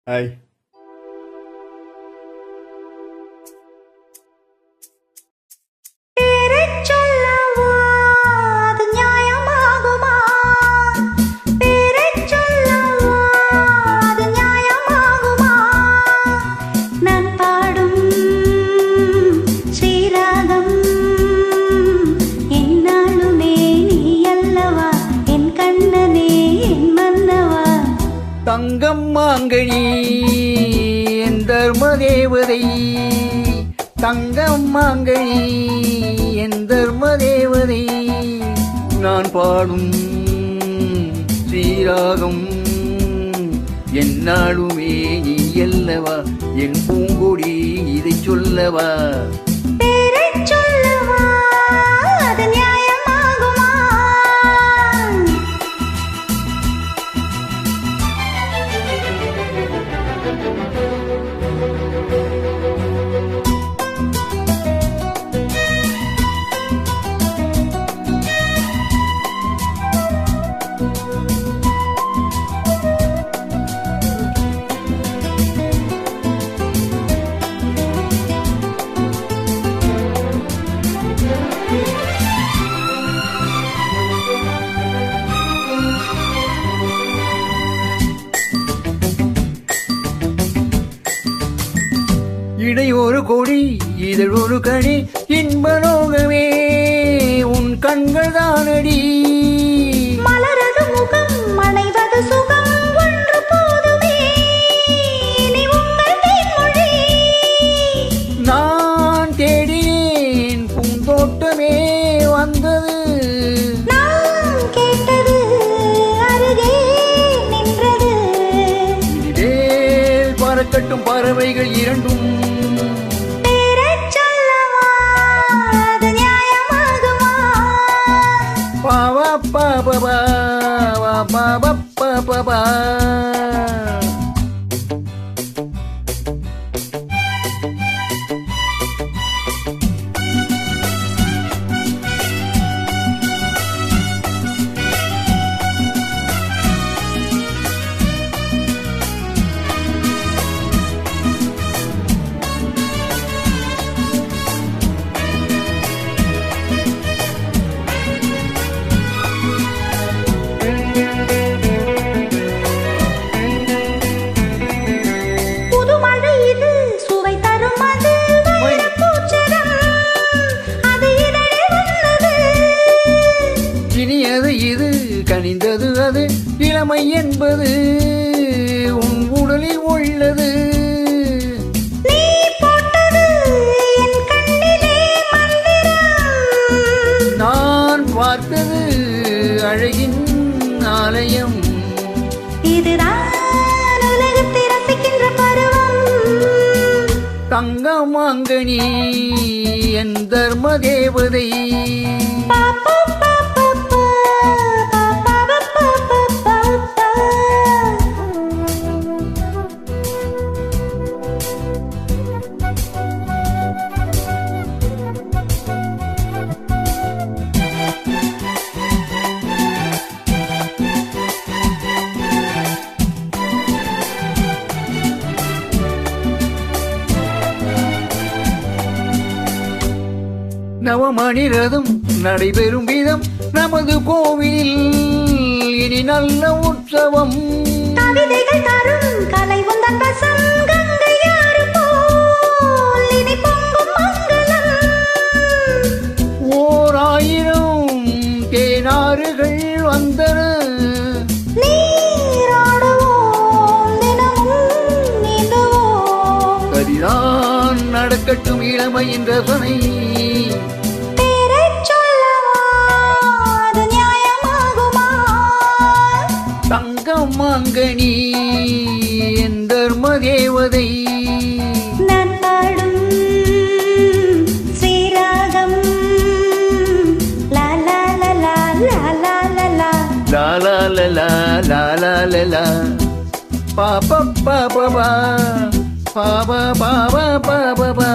Hi. தங்கம் மாங்கனி என் தர்ம தேவதை, தங்கம் மாங்கனி என் தர்ம தேவதை, நான் பாடும் ஸ்ரீராகம் என்னாலுமே நீ அல்லவா, என் பூங்கொடி இதை சொல்லவா. இடை ஒரு கொடி இதழ் ஒரு கடி, இன்பலோகமே உன் கண்கள் தானடி. மலரது முகம் மனைவது சுகம் ஒன்று போதுமே, நீ உங்கள் தேன்மொழி. நான் தேடினேன் பூந்தோட்டமே வந்தது, நான் கேட்டது அருகே நின்றது. இனிமேல் பறக்கட்டும் பறவைகள் இரண்டும், இது கனிந்தது அது இளமை என்பது உன் உடலில் உள்ளது. நீ போட்டது என் கண்ணிலே மந்திரம், நான் பார்த்தது அழகின் ஆலயம். இதுதான் உலகத்தை ரசிக்கின்ற பருவம். தங்கமாங்கனி என் தர்ம தேவதை, நவமணி ரதம் நடைபெறும் விதம் நமது கோவிலில் இனி நல்ல உற்சவம். கவிதைகள் தரும் கலை உந்தன் வசம், கங்கையாறு போல் இனி பொங்கும் மங்களம். ஓர் ஆயிரம் தேனாறுகள் வந்தன, நீராடுவோம் தினமும் நீந்துவோம். சரிதான் நடக்கட்டும் இளமையின் ரசனை. தங்கமாங்கனி என் தர்ம தேவதை, நான் பாடும் ஸ்ரீராகம் லா லா லா லா லா லா லா லா லா லா லா லா லா லா லா பா பா பா பா பா பா பா பா பா பா.